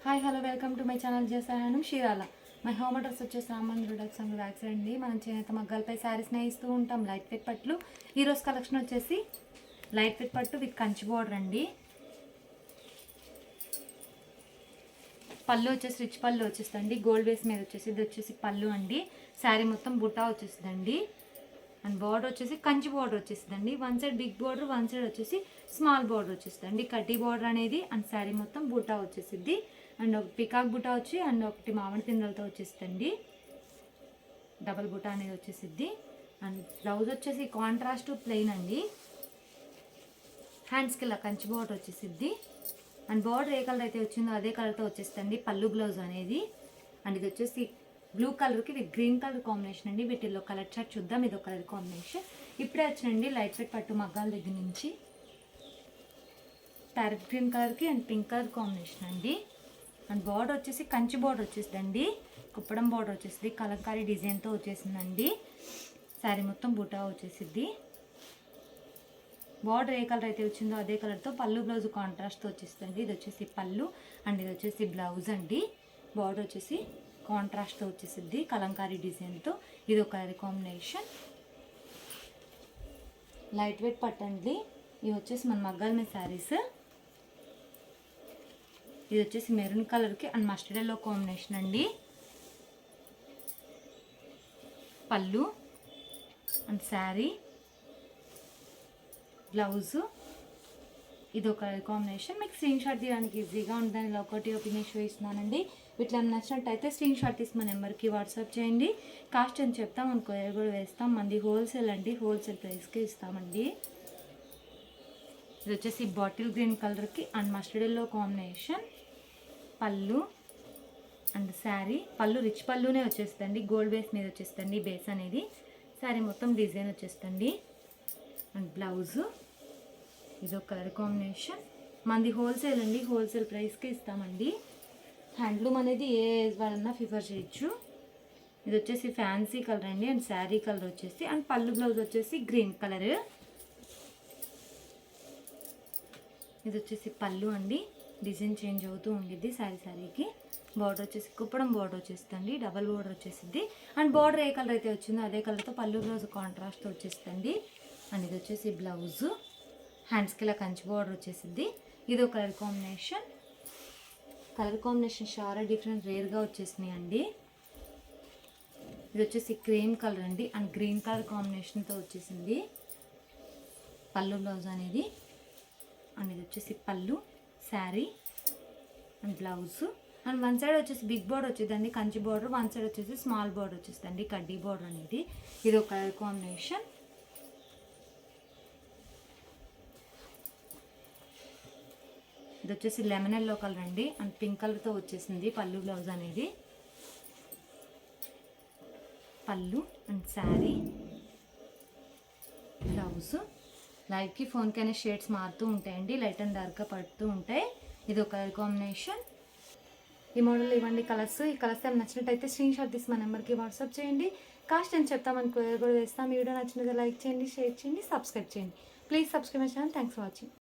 Hi hello welcome to my channel చేశాను షీరాల. My home address వచ్చేసి Raman products and bags అండి. మనం చేనేత మగ్గాలపై శారీస్ని ఇస్తూ ఉంటాం. లైట్ వెయిట్ పట్లు. ఈరోజు కలెక్షన్ వచ్చేసి లైట్ వెయిట్ పట్టు విత్ కంచి బోర్డర్ అండి. పళ్ళు వచ్చేసి రిచ్ పళ్ళు వచ్చేస్తుంది. గోల్డ్ బేస్ మీద వచ్చేసి ఇది వచ్చేసి పళ్ళు అండి. శారీ మొత్తం బుట్టా వచ్చేసిందండి. అండ్ బార్డర్ వచ్చేసి కంచి బార్డర్ వచ్చేసిందండి. One side big border, one side వచ్చేసి స్మాల్ బార్డర్ వచ్చేసిందండి. కడ్డీ బార్డర్ అనేది అండ్ శారీ మొత్తం బుట్టా వచ్చేసింది. అండ్ ఒక పికాక్ బుటా వచ్చి అండ్ ఒకటి మామిడి పిందలతో వచ్చేసిందండి. డబల్ బుటా అనేది వచ్చేసిద్ది. అండ్ బ్లౌజ్ వచ్చేసి కాంట్రాస్ట్ ప్లెయిన్ అండి. హ్యాండ్స్కి ఇలా కంచి బార్డర్ వచ్చేసిద్ది. అండ్ బార్డర్ ఏ కలర్ అయితే వచ్చిందో అదే కలర్తో వచ్చేస్తుంది పళ్ళు బ్లౌజ్ అనేది. అండ్ ఇది వచ్చేసి బ్లూ కలర్కి విత్ గ్రీన్ కలర్ కాంబినేషన్ అండి. వీటిల్లో కలర్ చార్ట్ చూద్దాం. ఇది ఒక కలర్ కాంబినేషన్ ఇప్పుడే వచ్చినండి లైట్ వెయిట్ పట్టు మగ్గాల దగ్గర నుంచి. ప్యారెట్ గ్రీన్ కలర్కి అండ్ పింక్ కలర్ కాంబినేషన్ అండి. అండ్ బార్డర్ వచ్చేసి కంచి బార్డర్ వచ్చేసిందండి. కుప్పడం బార్డర్ వచ్చేసింది. కలంకారీ డిజైన్తో వచ్చేసిందండి. శారీ మొత్తం బుటా వచ్చేసిద్ది. బార్డర్ ఏ కలర్ అయితే వచ్చిందో అదే కలర్తో పళ్ళు బ్లౌజ్ కాంట్రాస్ట్తో వచ్చేసిందండి. ఇది వచ్చేసి పళ్ళు అండ్ ఇది వచ్చేసి బ్లౌజ్ అండి. బార్డర్ వచ్చేసి కాంట్రాస్ట్తో వచ్చేసిద్ది కలంకారీ డిజైన్తో. ఇది ఒక కలర్ కాంబినేషన్. లైట్ వెయిట్ పట్టండి. ఇవి వచ్చేసి మన మగ్గాల మీద శారీస్. ఇది వచ్చేసి మెరూన్ కలర్కి అండ్ మస్టర్డ్ ఎల్లో కాంబినేషన్ అండి. పళ్ళు అండ్ శారీ బ్లౌజు. ఇది ఒక కాంబినేషన్. మీకు స్క్రీన్ షాట్ తీయడానికి ఈజీగా ఉంటుందని ఇలా ఒకటి ఒపీనియన్ షో ఇస్తున్నానండి. వీటిలో నచ్చినట్టయితే స్క్రీన్ షాట్ తీసి మన నెంబర్కి వాట్సాప్ చేయండి. కాస్ట్ అని చెప్తాం, మన కొరియర్ కూడా వేస్తాం. మంది హోల్సేల్ అండి. హోల్సేల్ ప్రైస్కి ఇస్తామండి. ఇది వచ్చేసి బాటిల్ గ్రీన్ కలర్కి అండ్ మస్టర్డ్ ఎల్లో కాంబినేషన్. పళ్ళు అండ్ శారీ. పళ్ళు రిచ్ పళ్ళునే వచ్చేస్తుంది. గోల్డ్ బేస్ మీద వచ్చేస్తుంది బేస్ అనేది. శారీ మొత్తం డిజైన్ వచ్చేస్తుంది. And blouse. ఇది ఒక కలర్ కాంబినేషన్. మంది హోల్సేల్ అండి. హోల్సేల్ ప్రైస్కి ఇస్తామండి. హ్యాండ్లూమ్ అనేది ఏ ఏజ్ వాళ్ళన్నా ప్రిఫర్ చేయొచ్చు. ఇది వచ్చేసి ఫ్యాన్సీ కలర్ అండి. అండ్ శారీ కలర్ వచ్చేసి అండ్ పళ్ళు బ్లౌజ్ వచ్చేసి గ్రీన్ కలర్. ఇది వచ్చేసి పళ్ళు అండి. డిజైన్ చేంజ్ అవుతూ ఉండిద్ది శారీకి. బార్డర్ వచ్చేసి కుప్పడం బార్డర్ వచ్చేస్తుంది. డబల్ బార్డర్ వచ్చేసింది. అండ్ బార్డర్ ఏ కలర్ అయితే వచ్చిందో అదే కలర్తో పళ్ళు బ్లౌజ్ కాంట్రాస్ట్తో వచ్చేస్తుంది. అండ్ ఇది వచ్చేసి బ్లౌజు. హ్యాండ్స్కి ఇలా కంచి బార్డర్ వచ్చేసింది. ఇది ఒక కలర్ కాంబినేషన్. కలర్ కాంబినేషన్ చాలా డిఫరెంట్ రేర్గా వచ్చేసినాయి అండి. ఇది వచ్చేసి క్రీమ్ కలర్ అండి అండ్ గ్రీన్ కలర్ కాంబినేషన్తో వచ్చేసింది పళ్ళు బ్లౌజ్ అనేది. అండ్ ఇది వచ్చేసి pallu, sari and blouse. And one side వచ్చేసి బిగ్ బోర్డర్ వచ్చేదండి కంచి బోర్డర్, వన్ సైడ్ వచ్చేసి స్మాల్ బోర్డర్ వచ్చేసిందండి కడ్డీ బోర్డర్ అనేది. ఇది ఒక కలర్ కాంబినేషన్. ఇది వచ్చేసి లెమన్ ఎల్లో కలర్ అండి అండ్ పింక్ కలర్తో వచ్చేసింది పళ్ళు బ్లౌజ్ అనేది. పళ్ళు అండ్ శారీ బ్లౌజ్. లైట్కి ఫోన్కి అనే షేడ్స్ మారుతూ ఉంటాయండి. లైట్ అండ్ డార్క్గా పడుతూ ఉంటాయి. ఇది ఒక కలర్ కాంబినేషన్. ఈ మోడల్ ఇవ్వండి కలర్స్. ఈ కలర్స్ ఏమైనా నచ్చినట్టయితే స్క్రీన్ షాట్ తీసి మా నెంబర్కి వాట్సాప్ చేయండి. కాస్ట్ అని చెప్తామని కొరియర్ కూడా వేస్తాం. ఈ వీడియో నచ్చినట్టు లైక్ చేయండి, షేర్ చేయండి, సబ్స్క్రైబ్ చేయండి. Please subscribe my channel. Thanks for watching.